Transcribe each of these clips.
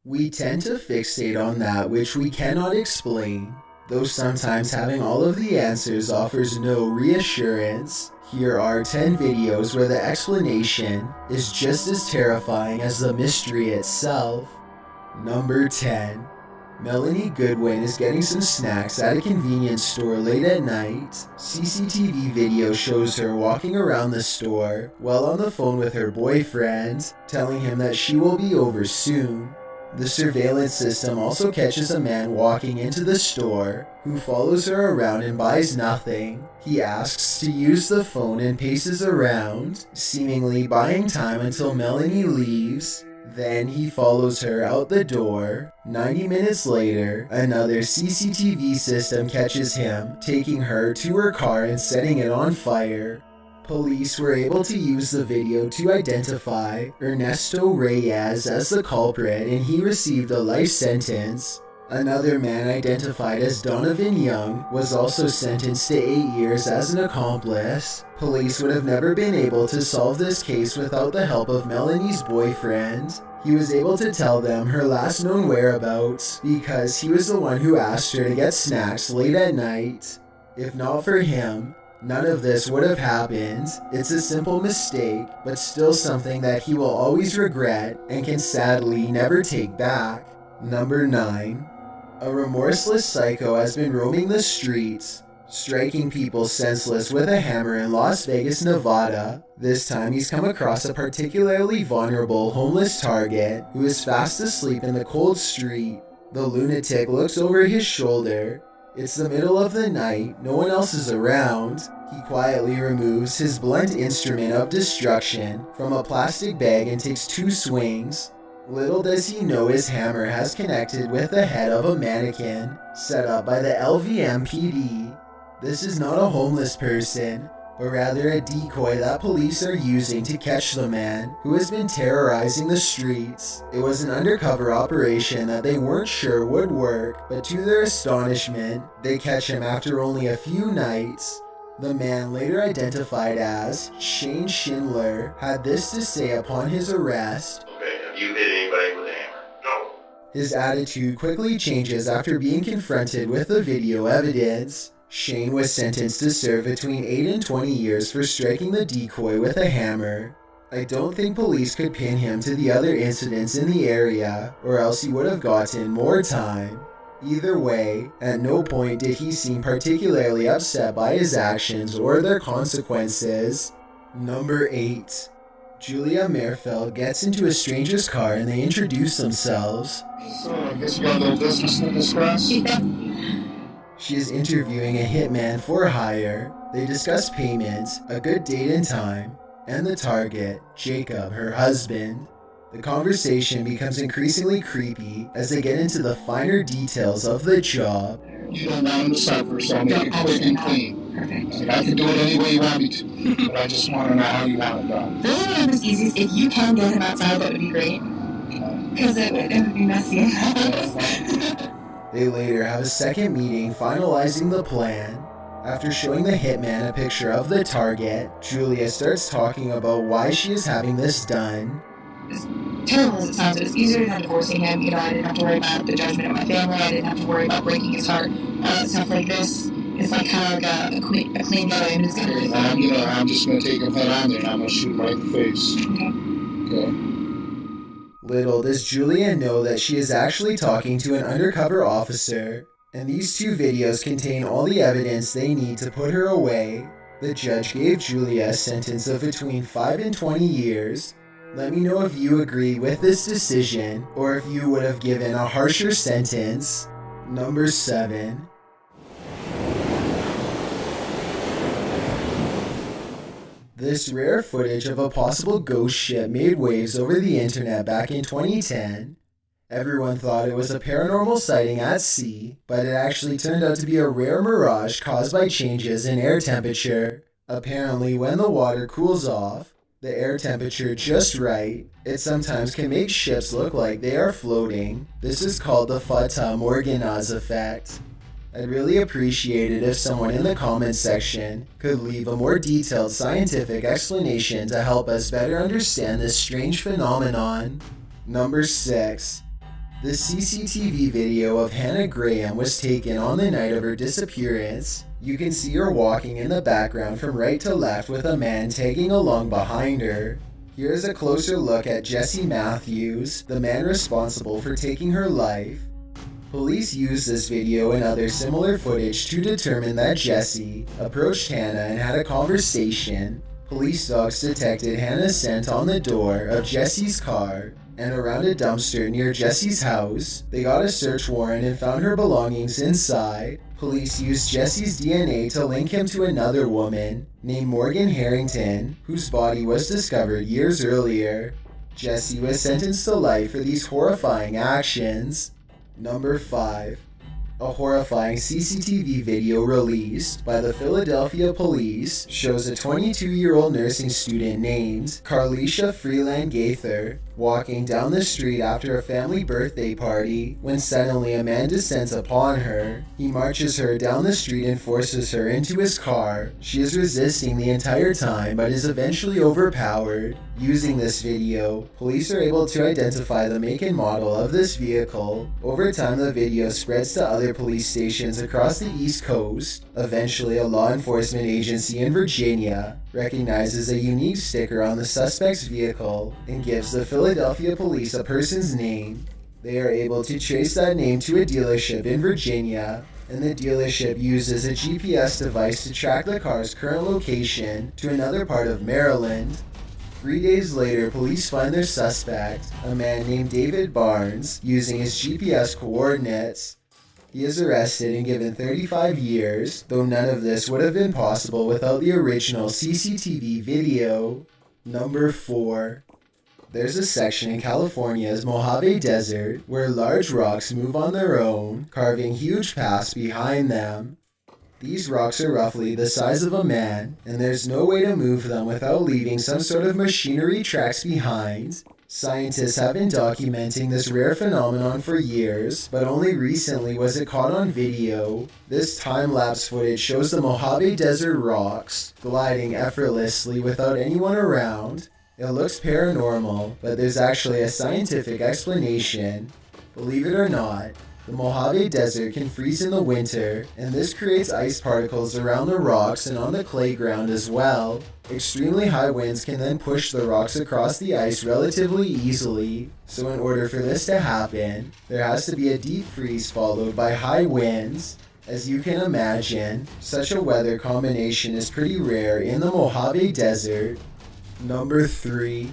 We tend to fixate on that which we cannot explain, though sometimes having all of the answers offers no reassurance. Here are 10 videos where the explanation is just as terrifying as the mystery itself. Number 10. Melanie Goodwin is getting some snacks at a convenience store late at night. CCTV video shows her walking around the store while on the phone with her boyfriend, telling him that she will be over soon. The surveillance system also catches a man walking into the store who follows her around and buys nothing. He asks to use the phone and paces around, seemingly buying time until Melanie leaves. Then he follows her out the door. 90 minutes later, another CCTV system catches him, taking her to her car and setting it on fire. Police were able to use the video to identify Ernesto Reyes as the culprit, and he received a life sentence. Another man identified as Donovan Young was also sentenced to 8 years as an accomplice. Police would have never been able to solve this case without the help of Melanie's boyfriend. He was able to tell them her last known whereabouts because he was the one who asked her to get snacks late at night. If not for him, none of this would have happened. It's a simple mistake, but still something that he will always regret and can sadly never take back. Number 9. A remorseless psycho has been roaming the streets, striking people senseless with a hammer in Las Vegas, Nevada. This time he's come across a particularly vulnerable homeless target who is fast asleep in the cold street. The lunatic looks over his shoulder. It's the middle of the night, no one else is around. He quietly removes his blunt instrument of destruction from a plastic bag and takes 2 swings. Little does he know his hammer has connected with the head of a mannequin set up by the LVMPD. This is not a homeless person, but rather a decoy that police are using to catch the man who has been terrorizing the streets. It was an undercover operation that they weren't sure would work, but to their astonishment, they catch him after only a few nights. The man, later identified as Shane Schindler, had this to say upon his arrest. Okay, have you hit anybody with a hammer? No. His attitude quickly changes after being confronted with the video evidence. Shane was sentenced to serve between 8 and 20 years for striking the decoy with a hammer. I don't think police could pin him to the other incidents in the area, or else he would have gotten more time. Either way, at no point did he seem particularly upset by his actions or their consequences. Number 8. Julia Merfeld gets into a stranger's car and they introduce themselves. So, I guess you got a little business to discuss? She is interviewing a hitman for hire. They discuss payment, a good date and time, and the target, Jacob, her husband. The conversation becomes increasingly creepy as they get into the finer details of the job. You don't want him to suffer, so I'll make it quick and clean. Perfect. I can do it any way you want me to, but I just want to know how you want it done. Really, one of the easiest. If you can get him outside, that would be great. Because it would be messy. They later have a second meeting finalizing the plan. After showing the hitman a picture of the target, Julia starts talking about why she is having this done. As terrible as it sounds, it was easier than divorcing him. I didn't have to worry about the judgment of my family. I didn't have to worry about breaking his heart. Stuff like this. It's like kind of like a clean get. I'm just gonna. I'm just gonna take him head on there and I'm gonna shoot him right in the face. Okay. Little does Julia know that she is actually talking to an undercover officer, and these 2 videos contain all the evidence they need to put her away. The judge gave Julia a sentence of between 5 and 20 years. Let me know if you agree with this decision, or if you would have given a harsher sentence. Number 7. This rare footage of a possible ghost ship made waves over the internet back in 2010. Everyone thought it was a paranormal sighting at sea, but it actually turned out to be a rare mirage caused by changes in air temperature. Apparently, when the water cools off, the air temperature just right, it sometimes can make ships look like they are floating. This is called the Fata Morganas effect. I'd really appreciate it if someone in the comments section could leave a more detailed scientific explanation to help us better understand this strange phenomenon. Number 6. The CCTV video of Hannah Graham was taken on the night of her disappearance. You can see her walking in the background from right to left with a man tagging along behind her. Here's a closer look at Jesse Matthews, the man responsible for taking her life. Police used this video and other similar footage to determine that Jesse approached Hannah and had a conversation. Police dogs detected Hannah's scent on the door of Jesse's car and around a dumpster near Jesse's house. They got a search warrant and found her belongings inside. Police used Jesse's DNA to link him to another woman named Morgan Harrington, whose body was discovered years earlier. Jesse was sentenced to life for these horrifying actions. Number 5. A horrifying CCTV video released by the Philadelphia police shows a 22-year-old nursing student named Carlisha Freeland Gaither walking down the street after a family birthday party when suddenly a man descends upon her. He marches her down the street and forces her into his car. She is resisting the entire time but is eventually overpowered. Using this video, police are able to identify the make and model of this vehicle. Over time, the video spreads to other police stations across the East Coast. Eventually, a law enforcement agency in Virginia recognizes a unique sticker on the suspect's vehicle and gives the Philadelphia police a person's name. They are able to trace that name to a dealership in Virginia, and the dealership uses a GPS device to track the car's current location to another part of Maryland. 3 days later, police find their suspect, a man named David Barnes, using his GPS coordinates. He is arrested and given 35 years, though none of this would have been possible without the original CCTV video. Number 4. There's a section in California's Mojave Desert where large rocks move on their own, carving huge paths behind them. These rocks are roughly the size of a man, and there's no way to move them without leaving some sort of machinery tracks behind. Scientists have been documenting this rare phenomenon for years, but only recently was it caught on video. This time-lapse footage shows the Mojave Desert rocks gliding effortlessly without anyone around. It looks paranormal, but there's actually a scientific explanation. Believe it or not, the Mojave Desert can freeze in the winter, and this creates ice particles around the rocks and on the clay ground as well. Extremely high winds can then push the rocks across the ice relatively easily, so in order for this to happen, there has to be a deep freeze followed by high winds. As you can imagine, such a weather combination is pretty rare in the Mojave Desert. Number 3.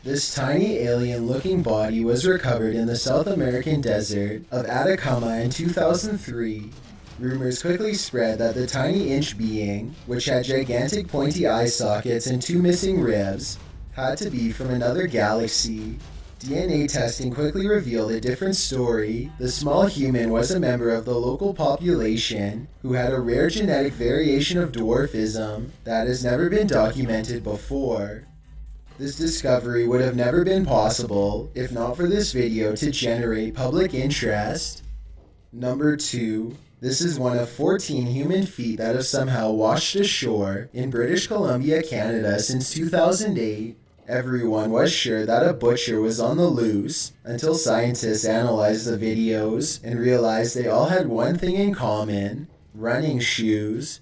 This tiny alien-looking body was recovered in the South American desert of Atacama in 2003. Rumors quickly spread that the tiny inch being, which had gigantic pointy eye sockets and 2 missing ribs, had to be from another galaxy. DNA testing quickly revealed a different story. The small human was a member of the local population who had a rare genetic variation of dwarfism that has never been documented before. This discovery would have never been possible if not for this video to generate public interest. Number 2. This is one of 14 human feet that have somehow washed ashore in British Columbia, Canada since 2008. Everyone was sure that a butcher was on the loose until scientists analyzed the videos and realized they all had one thing in common: running shoes.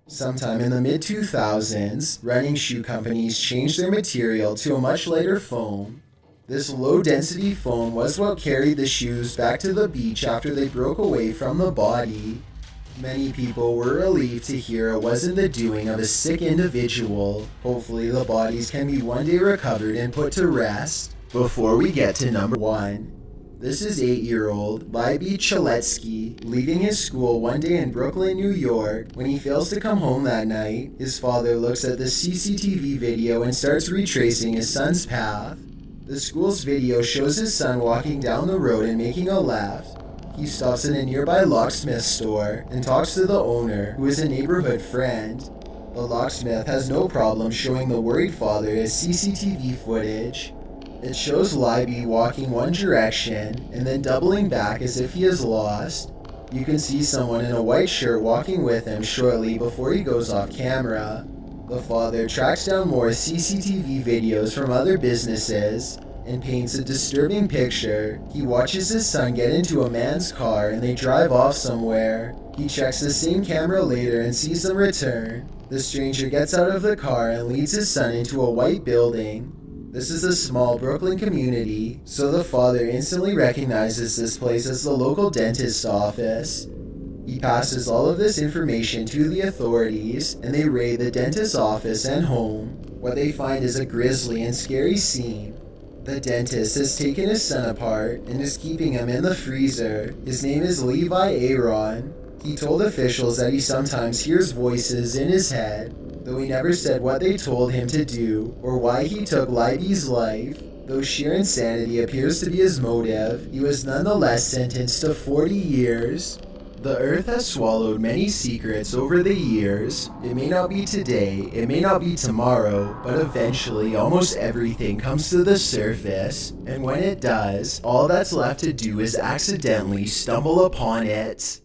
Sometime in the mid-2000s, running shoe companies changed their material to a much lighter foam. This low-density foam was what carried the shoes back to the beach after they broke away from the body. Many people were relieved to hear it wasn't the doing of a sick individual. Hopefully the bodies can be one day recovered and put to rest. Before we get to number 1. This is 8-year-old Libby Chaletsky leaving his school one day in Brooklyn, New York. When he fails to come home that night, his father looks at the CCTV video and starts retracing his son's path. The school's video shows his son walking down the road and making a left. He stops in a nearby locksmith store and talks to the owner, who is a neighborhood friend. The locksmith has no problem showing the worried father his CCTV footage. It shows Libby walking one direction and then doubling back as if he is lost. You can see someone in a white shirt walking with him shortly before he goes off camera. The father tracks down more CCTV videos from other businesses. and paints a disturbing picture. He watches his son get into a man's car and they drive off somewhere. He checks the same camera later and sees them return. The stranger gets out of the car and leads his son into a white building. This is a small Brooklyn community, so the father instantly recognizes this place as the local dentist's office. He passes all of this information to the authorities, and they raid the dentist's office and home. What they find is a grisly and scary scene. The dentist has taken his son apart and is keeping him in the freezer. His name is Levi Aaron. He told officials that he sometimes hears voices in his head, though he never said what they told him to do or why he took Libby's life. Though sheer insanity appears to be his motive, he was nonetheless sentenced to 40 years. The earth has swallowed many secrets over the years. It may not be today, it may not be tomorrow, but eventually almost everything comes to the surface, and when it does, all that's left to do is accidentally stumble upon it.